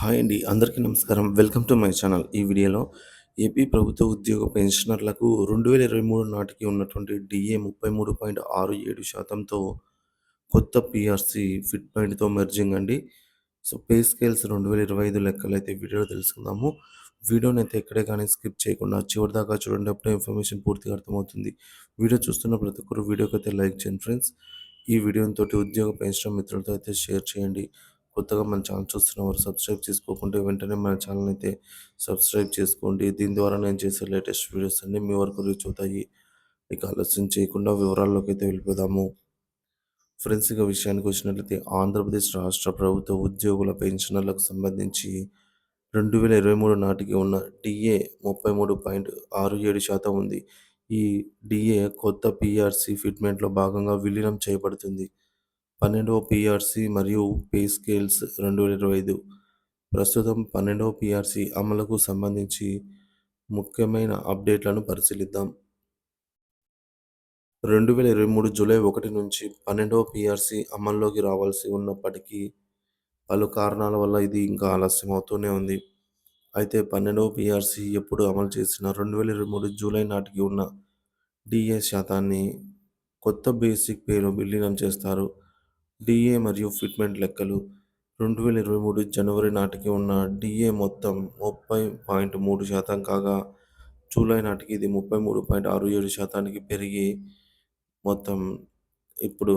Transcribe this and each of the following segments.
Hi అండి. అందరికీ నమస్కారం. Welcome to my channel. ఈ వీడియోలో ఏపీ ప్రభుత్వ ఉద్యోగ పెన్షనర్లకు 2023 నాటికి ఉన్నటువంటి డీఏ 33.67%తో కొత్త పీఆర్సీ ఫిట్‌మెంట్‌తో మెర్జింగ్ అండి. సో, పే స్కేల్స్ 2025 లెక్కలైతే వీడియోలో తెలుసుకుందాము. వీడియోనైతే ఎక్కడే గాని స్కిప్ చేయకుండా చివరిదాకా చూడండి. అప్పుడే ఇన్ఫర్మేషన్ పూర్తిగా అర్థమవుతుంది. వీడియో చూస్తున్న ప్రతి ఒక్కరు వీడియోకైతే లైక్ చేయండి ఫ్రెండ్స్. ఈ వీడియోని తోటి ఉద్యోగ పెన్షన్ మిత్రులతో అయితే షేర్ చేయండి. కొత్తగా మన ఛానల్ చూస్తున్నవారు సబ్స్క్రైబ్ చేసుకోకుంటే వెంటనే మన ఛానల్ అయితే సబ్స్క్రైబ్ చేసుకోండి. దీని ద్వారా నేను చేసే లేటెస్ట్ వీడియోస్ అన్నీ మీ వరకు రీచ్ అవుతాయి. ఇక ఆలస్యం చేయకుండా వివరాల్లోకి అయితే వెళ్ళిపోదాము. ఫ్రెండ్స్, ఇక విషయానికి వచ్చినట్లయితే ఆంధ్రప్రదేశ్ రాష్ట్ర ప్రభుత్వ ఉద్యోగుల పెన్షనర్లకు సంబంధించి 2023 నాటికి ఉన్న డిఏ 33.67% ఉంది. ఈ డిఏ కొత్త పీఆర్సీ ఫిట్మెంట్లో భాగంగా విలీనం చేయబడుతుంది. 12వ పీఆర్సీ మరియు పే స్కేల్స్ 2025. ప్రస్తుతం 12వ పీఆర్సీ అమలుకు సంబంధించి ముఖ్యమైన అప్డేట్లను పరిశీలిద్దాం. 2023 జూలై 1 నుంచి 12వ పీఆర్సీ అమల్లోకి రావాల్సి ఉన్నప్పటికీ పలు కారణాల వల్ల ఇది ఇంకా ఆలస్యం అవుతూనే ఉంది. అయితే 12వ పీఆర్సీ ఎప్పుడు అమలు చేసినా 2023 జూలై నాటికి ఉన్న డిఏ శాతాన్ని కొత్త బేసిక్ పేలో విలీనం చేస్తారు. డిఏ మరియు ఫిట్మెంట్ లెక్కలు 2023 జనవరి నాటికి ఉన్న డిఏ మొత్తం 30.3% కాగా జూలై నాటికి ఇది 33.67%కి పెరిగి మొత్తం ఇప్పుడు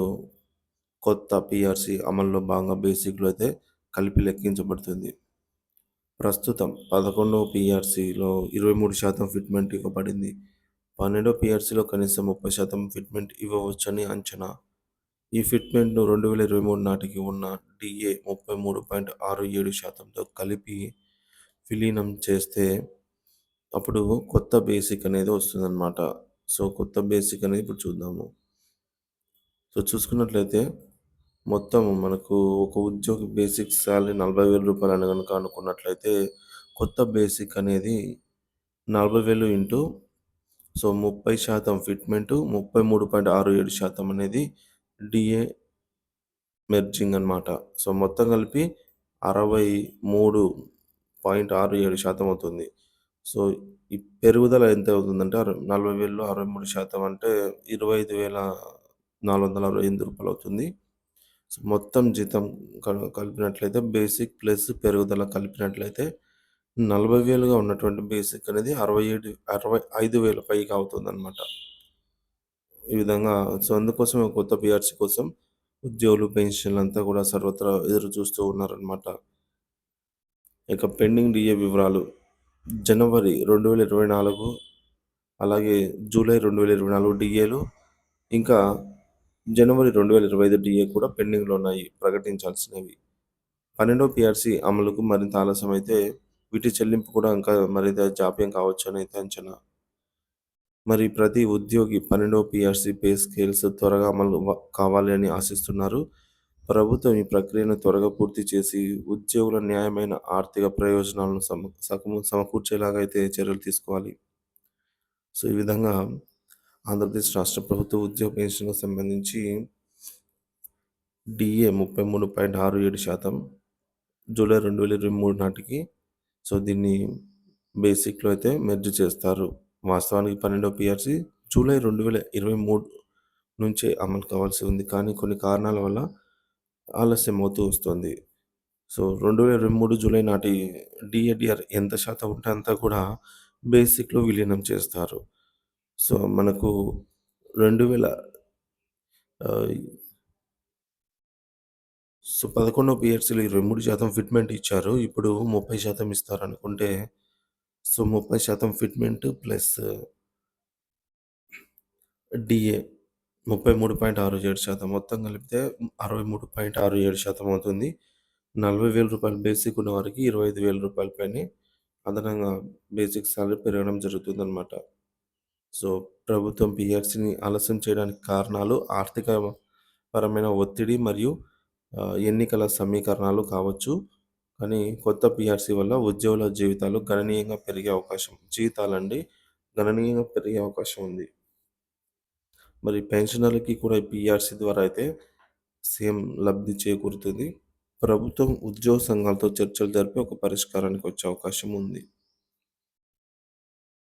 కొత్త పీఆర్సీ అమల్లో భాగంగా బేసిక్‌లో అయితే కలిపి లెక్కించబడుతుంది. ప్రస్తుతం 11వ పీఆర్సీలో 23% ఫిట్మెంట్ ఇవ్వబడింది. 12వ పీఆర్సీలో కనీసం 30% ఫిట్మెంట్ ఇవ్వవచ్చని అంచనా. ఈ ఫిట్మెంట్‌ను 2023 నాటికి ఉన్న డిఏ 33.67%తో కలిపి విలీనం చేస్తే అప్పుడు కొత్త బేసిక్ అనేది వస్తుందన్నమాట. సో, కొత్త బేసిక్ అనేది ఇప్పుడు చూద్దాము. సో, చూసుకున్నట్లయితే మొత్తం మనకు ఒక ఉద్యోగి బేసిక్ సాలరీ రూ. 40,000 అని గనుక అనుకున్నట్లయితే కొత్త బేసిక్ అనేది 40,000 ఇంటూ 30% ఫిట్మెంటు 33.67% అనేది డిఏ మెర్జింగ్ అన్నమాట. సో, మొత్తం కలిపి 63.67% అవుతుంది. సో, ఈ పెరుగుదల ఎంత అవుతుందంటే 40,000లో 63% అంటే రూ. 25,468 అవుతుంది. సో, మొత్తం జీతం కలిపినట్లయితే బేసిక్ ప్లస్ పెరుగుదల కలిపినట్లయితే 40,000గా ఉన్నటువంటి బేసిక్ అనేది 65,000 పైగా అవుతుందన్నమాట. ఈ విధంగా సో, అందుకోసమే కొత్త పీఆర్సీ కోసం ఉద్యోగులు, పెన్షన్లంతా కూడా సర్వత్రా ఎదురు చూస్తూ ఉన్నారనమాట. ఇక పెండింగ్ డిఏ వివరాలు జనవరి 2024 అలాగే జూలై 2024 డిఏలు ఇంకా జనవరి 2025 డిఏ కూడా పెండింగ్‌లో ఉన్నాయి ప్రకటించాల్సినవి. 12వ పీఆర్సీ అమలుకు మరింత ఆలస్యమైతే వీటి చెల్లింపు కూడా ఇంకా మరింత జాప్యం కావచ్చని అయితే అంచనా. మరి ప్రతి ఉద్యోగి 12వ పీఆర్సీ పే స్కేల్స్ త్వరగా అమలు కావాలి అని ఆశిస్తున్నారు. ప్రభుత్వం ఈ ప్రక్రియను త్వరగా పూర్తి చేసి ఉద్యోగుల న్యాయమైన ఆర్థిక ప్రయోజనాలను సమకూర్చేలాగా అయితే చర్యలు తీసుకోవాలి. సో, ఈ విధంగా ఆంధ్రప్రదేశ్ రాష్ట్ర ప్రభుత్వ ఉద్యోగ పెన్షన్‌కి సంబంధించి డిఏ 33.67% జూలై 2023 నాటికి సో, దీన్ని బేసిక్‌లో అయితే మెర్జ్ చేస్తారు. వాస్తవానికి 12వ పీఆర్సీ జూలై 2023 నుంచే అమలు కావాల్సి ఉంది. కానీ కొన్ని కారణాల వల్ల ఆలస్యం అవుతూ వస్తుంది. సో, 2023 జూలై నాటి డీఏడీఆర్ ఎంత శాతం ఉంటే అంతా కూడా బేసిక్‌లో విలీనం చేస్తారు. సో, మనకు 2000 ఆహ్, 11వ పీఆర్సీలో 23% ఫిట్‌మెంట్ ఇచ్చారు. ఇప్పుడు 30% ఇస్తారనుకుంటే సో, 30% ఫిట్‌మెంట్ ప్లస్ డీఏ 33.67% మొత్తం కలిపితే 63.67% అవుతుంది. రూ. 40,000 బేసిక్ ఉన్న వారికి రూ. 25,000 పైనే అదనంగా బేసిక్ సాలరీ పెరగడం జరుగుతుందనమాట. సో, ప్రభుత్వం పీఆర్సీని ఆలస్యం చేయడానికి కారణాలు ఆర్థిక పరమైన ఒత్తిడి మరియు ఎన్నికల సమీకరణాలు కావచ్చు. కానీ కొత్త పీఆర్సీ వల్ల ఉద్యోగుల జీవితాలు గణనీయంగా పెరిగే అవకాశం జీతాలండి గణనీయంగా పెరిగే అవకాశం ఉంది. మరి పెన్షనర్లకి కూడా ఈ పీఆర్సీ ద్వారా అయితే సేమ్ లబ్ధి చేకూరుతుంది. ప్రభుత్వం ఉద్యోగ సంఘాలతో చర్చలు జరిపి ఒక పరిష్కారానికి వచ్చే అవకాశం ఉంది.